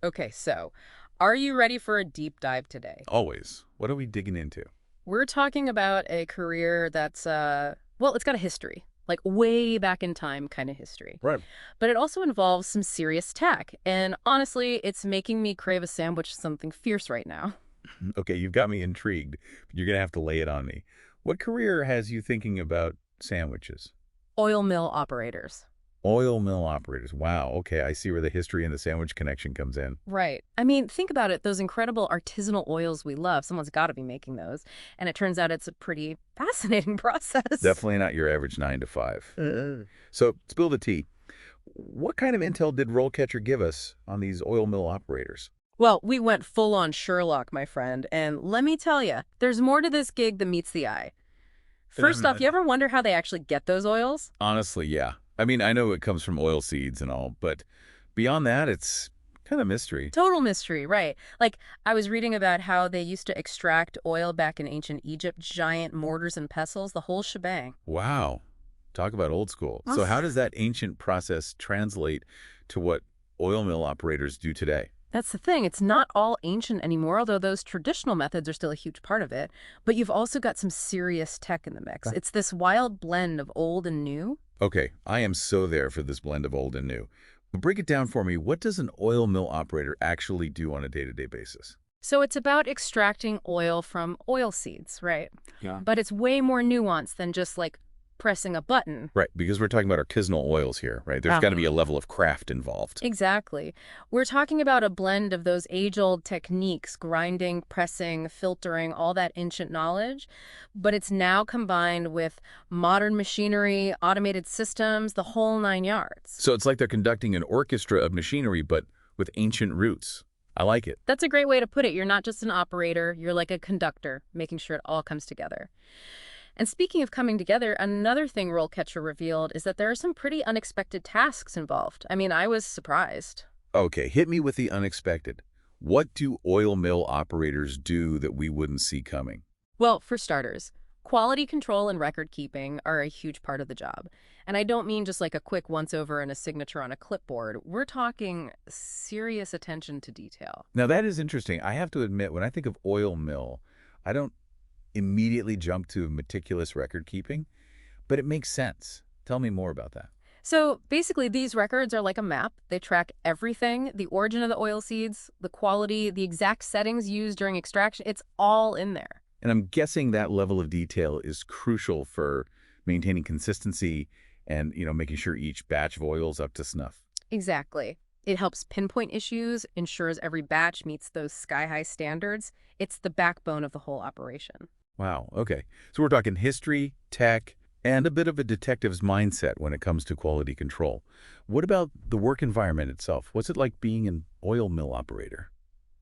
Okay, so are you ready for a deep dive today? Always. What are we digging into? We're talking about a career that's, well, it's got a history, like way back in time kind of history. Right. But it also involves some serious tech. And honestly, it's making me crave a sandwich something fierce right now. Okay, you've got me intrigued. You're going to have to lay it on me. What career has you thinking about sandwiches? Oil mill operators. Oil mill operators. Wow. Okay, I see where the history and the sandwich connection comes in. Right. I mean, think about it. Those incredible artisanal oils we love, someone's got to be making those. And it turns out it's a pretty fascinating process. Definitely not your average 9 to 5. Uh, So, spill the tea. What kind of intel did RoleCatcher give us on these oil mill operators? Well, we went full on Sherlock, my friend, and let me tell you, there's more to this gig than meets the eye. First off, you ever wonder how they actually get those oils? Honestly, yeah. I mean, I know it comes from oil seeds and all, but beyond that, it's kind of mystery. Total mystery, right. Like, I was reading about how they used to extract oil back in ancient Egypt, giant mortars and pestles, the whole shebang. Wow. Talk about old school. So how does that ancient process translate to what oil mill operators do today? That's the thing. It's not all ancient anymore, although those traditional methods are still a huge part of it. But you've also got some serious tech in the mix. It's this wild blend of old and new. Okay, I am so there for this blend of old and new. But break it down for me. What does an oil mill operator actually do on a day-to-day basis? So it's about extracting oil from oil seeds, right? Yeah. But it's way more nuanced than just like pressing a button. Right, because we're talking about artisanal oils here, right? There's got to be a level of craft involved. Exactly. We're talking about a blend of those age-old techniques, grinding, pressing, filtering, all that ancient knowledge, but it's now combined with modern machinery, automated systems, the whole 9 yards. So it's like they're conducting an orchestra of machinery, but with ancient roots. I like it. That's a great way to put it. You're not just an operator, you're like a conductor, making sure it all comes together. And speaking of coming together, another thing RoleCatcher revealed is that there are some pretty unexpected tasks involved. I mean, I was surprised. Okay, hit me with the unexpected. What do oil mill operators do that we wouldn't see coming? Well, for starters, quality control and record keeping are a huge part of the job. And I don't mean just like a quick once-over and a signature on a clipboard. We're talking serious attention to detail. Now, that is interesting. I have to admit, when I think of oil mill, I don't immediately jump to meticulous record keeping, but it makes sense. Tell me more about that. So basically, these records are like a map. They track everything, the origin of the oil seeds, the quality, the exact settings used during extraction. It's all in there. And I'm guessing that level of detail is crucial for maintaining consistency and, making sure each batch of oil is up to snuff. Exactly. It helps pinpoint issues, ensures every batch meets those sky-high standards. It's the backbone of the whole operation. Wow, okay. So we're talking history, tech, and a bit of a detective's mindset when it comes to quality control. What about the work environment itself? What's it like being an oil mill operator?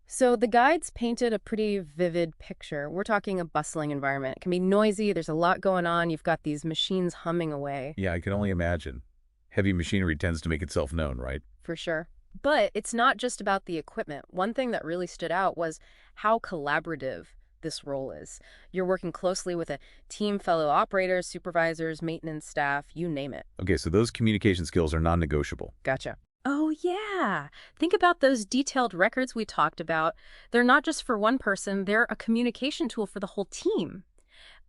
So the guides painted a pretty vivid picture. We're talking a bustling environment. It can be noisy. There's a lot going on. You've got these machines humming away. Yeah, I can only imagine. Heavy machinery tends to make itself known, right? For sure. But it's not just about the equipment. One thing that really stood out was how collaborative this role is. You're working closely with a team, fellow operators, supervisors, maintenance staff, you name it. Okay, so those communication skills are non-negotiable. Gotcha. Oh, yeah. Think about those detailed records we talked about. They're not just for one person, they're a communication tool for the whole team.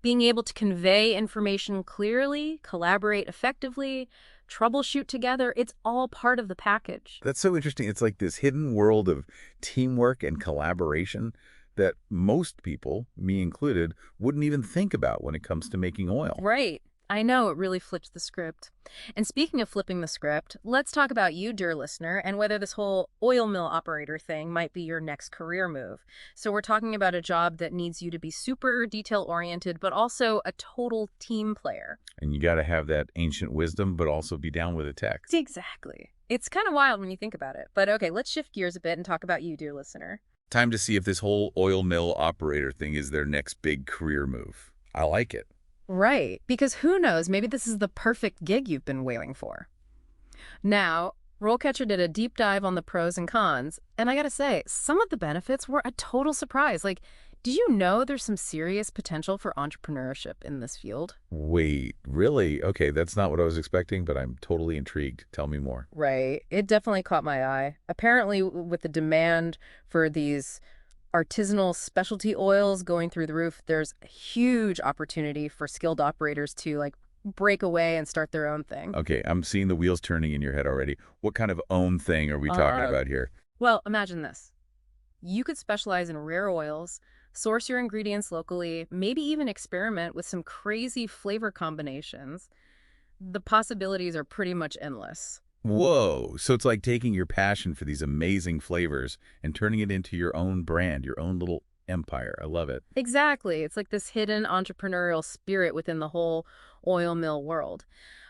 Being able to convey information clearly, collaborate effectively, troubleshoot together, it's all part of the package. That's so interesting. It's like this hidden world of teamwork and collaboration that most people, me included, wouldn't even think about when it comes to making oil. Right. I know, it really flips the script. And speaking of flipping the script, let's talk about you, dear listener, and whether this whole oil mill operator thing might be your next career move. So we're talking about a job that needs you to be super detail-oriented, but also a total team player. And you got to have that ancient wisdom, but also be down with the tech. Exactly. It's kind of wild when you think about it. But okay, let's shift gears a bit and talk about you, dear listener. Time to see if this whole oil mill operator thing is their next big career move. I like it. Right, because who knows, maybe this is the perfect gig you've been waiting for. Now, RoleCatcher did a deep dive on the pros and cons, and I gotta say, some of the benefits were a total surprise. Like, Did you know there's some serious potential for entrepreneurship in this field? Wait, really? Okay, that's not what I was expecting, but I'm totally intrigued. Tell me more. Right. It definitely caught my eye. Apparently, with the demand for these artisanal specialty oils going through the roof, there's a huge opportunity for skilled operators to like break away and start their own thing. Okay, I'm seeing the wheels turning in your head already. What kind of own thing are we talking Uh, about here? well, imagine this. You could specialize in rare oils, source your ingredients locally, maybe even experiment with some crazy flavor combinations. The possibilities are pretty much endless. Whoa, so it's like taking your passion for these amazing flavors and turning it into your own brand, your own little empire. I love it. Exactly. It's like this hidden entrepreneurial spirit within the whole oil mill world.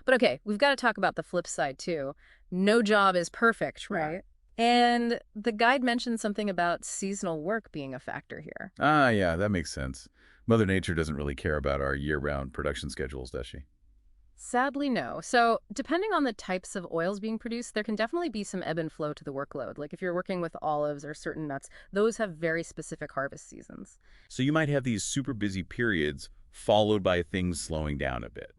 But okay, we've got to talk about the flip side too. No job is perfect, right? And the guide mentioned something about seasonal work being a factor here. Ah, yeah, that makes sense. Mother Nature doesn't really care about our year-round production schedules, does she? Sadly, no. So, depending on the types of oils being produced, there can definitely be some ebb and flow to the workload. Like if you're working with olives or certain nuts, those have very specific harvest seasons. So you might have these super busy periods followed by things slowing down a bit.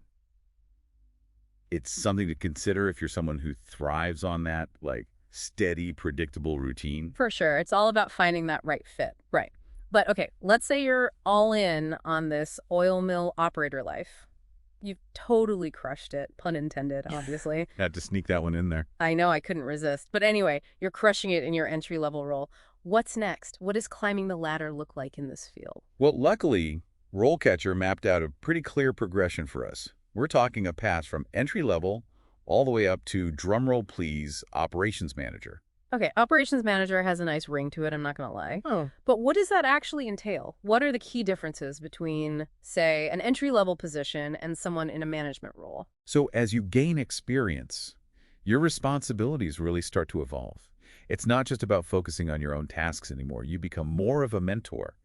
It's something to consider if you're someone who thrives on that, like, steady, predictable routine. For sure. It's all about finding that right fit. Right. But okay, let's say you're all in on this oil mill operator life. You've totally crushed it, pun intended, obviously. Had to sneak that one in there. I know I couldn't resist. But anyway, you're crushing it in your entry-level role. What's next? What does climbing the ladder look like in this field? Well, luckily, RoleCatcher mapped out a pretty clear progression for us. We're talking a path from entry level all the way up to, drumroll please, operations manager. Okay, operations manager has a nice ring to it, I'm not going to lie. Oh. But what does that actually entail? What are the key differences between, say, an entry-level position and someone in a management role? So as you gain experience, your responsibilities really start to evolve. It's not just about focusing on your own tasks anymore. You become more of a mentor,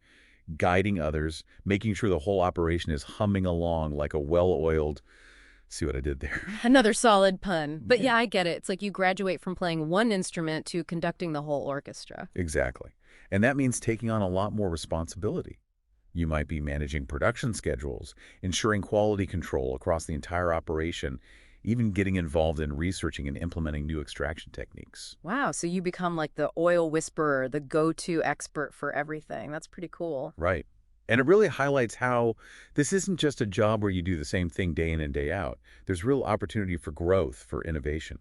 guiding others, making sure the whole operation is humming along like a well-oiled. See what I did there? Another solid pun. But Yeah. yeah, I get it. It's like you graduate from playing one instrument to conducting the whole orchestra. Exactly. And that means taking on a lot more responsibility. You might be managing production schedules, ensuring quality control across the entire operation, even getting involved in researching and implementing new extraction techniques. Wow, so you become like the oil whisperer, the go-to expert for everything. That's pretty cool. Right. And it really highlights how this isn't just a job where you do the same thing day in and day out. There's real opportunity for growth, for innovation.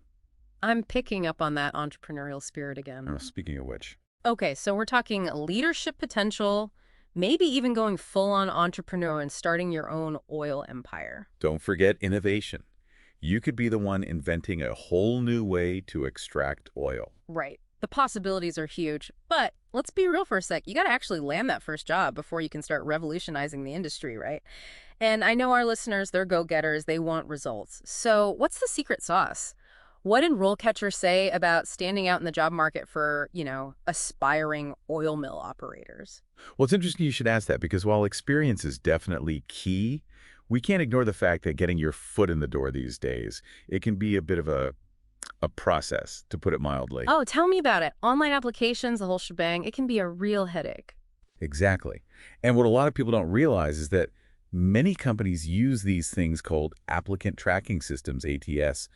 I'm picking up on that entrepreneurial spirit again. Speaking of which, Okay, so we're talking leadership potential, maybe even going full-on entrepreneur and starting your own oil empire. don't forget innovation. You could be the one inventing a whole new way to extract oil. Right. The possibilities are huge, but let's be real for a sec. You got to actually land that first job before you can start revolutionizing the industry, right? And I know our listeners, they're go-getters. They want results. So what's the secret sauce? What did RoleCatcher say about standing out in the job market for, aspiring oil mill operators? Well, it's interesting you should ask that because while experience is definitely key, we can't ignore the fact that getting your foot in the door these days, it can be a bit of a process, to put it mildly. Oh, tell me about it. Online applications, the whole shebang, it can be a real headache. Exactly. And what a lot of people don't realize is that many companies use these things called applicant tracking systems, ATS,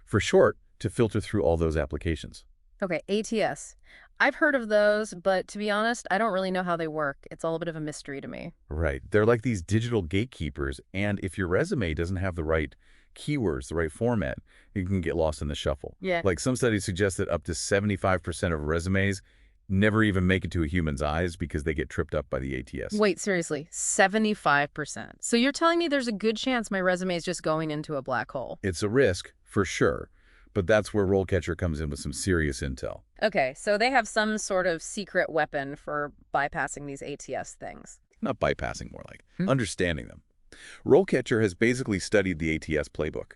for short, to filter through all those applications. Okay, ATS. I've heard of those, but to be honest, I don't really know how they work. It's all a bit of a mystery to me. Right. They're like these digital gatekeepers, and if your resume doesn't have the right keywords, the right format, you can get lost in the shuffle. Yeah. Like some studies suggest that up to 75% of resumes never even make it to a human's eyes because they get tripped up by the ATS. Wait, seriously, 75%. So you're telling me there's a good chance my resume is just going into a black hole? It's a risk, for sure, but that's where RoleCatcher comes in with some serious intel. Okay, so they have some sort of secret weapon for bypassing these ATS things. Not bypassing, more like understanding them. RoleCatcher has basically studied the ATS playbook.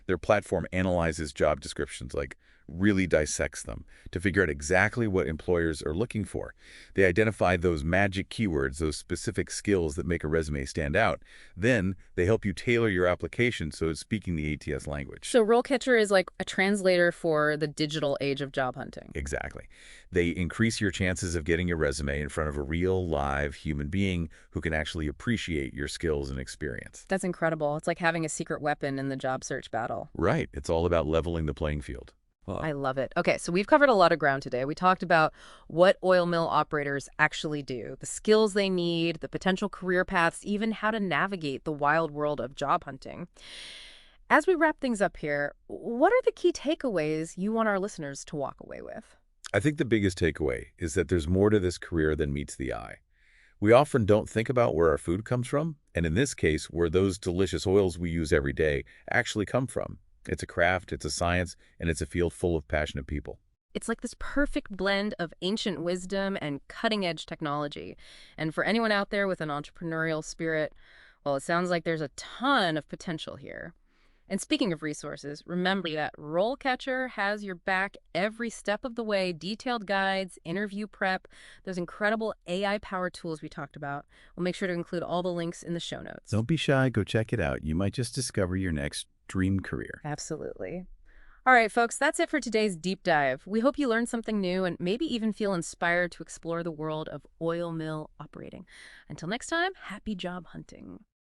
Their platform analyzes job descriptions like really dissects them to figure out exactly what employers are looking for. They identify those magic keywords, those specific skills that make a resume stand out. Then they help you tailor your application so it's speaking the ATS language. So RoleCatcher is like a translator for the digital age of job hunting. Exactly. They increase your chances of getting your resume in front of a real, live human being who can actually appreciate your skills and experience. That's incredible. It's like having a secret weapon in the job search battle. Right. It's all about leveling the playing field. Well, I love it. Okay, so we've covered a lot of ground today. We talked about what oil mill operators actually do, the skills they need, the potential career paths, even how to navigate the wild world of job hunting. As we wrap things up here, what are the key takeaways you want our listeners to walk away with? I think the biggest takeaway is that there's more to this career than meets the eye. We often don't think about where our food comes from, and in this case, where those delicious oils we use every day actually come from. It's a craft, it's a science, and it's a field full of passionate people. It's like this perfect blend of ancient wisdom and cutting-edge technology. And for anyone out there with an entrepreneurial spirit, well, it sounds like there's a ton of potential here. And speaking of resources, remember that RoleCatcher has your back every step of the way, detailed guides, interview prep, those incredible AI-powered tools we talked about. We'll make sure to include all the links in the show notes. Don't be shy, go check it out. You might just discover your next dream career. Absolutely. All right, folks, that's it for today's deep dive. We hope you learned something new and maybe even feel inspired to explore the world of oil mill operating. Until next time, happy job hunting.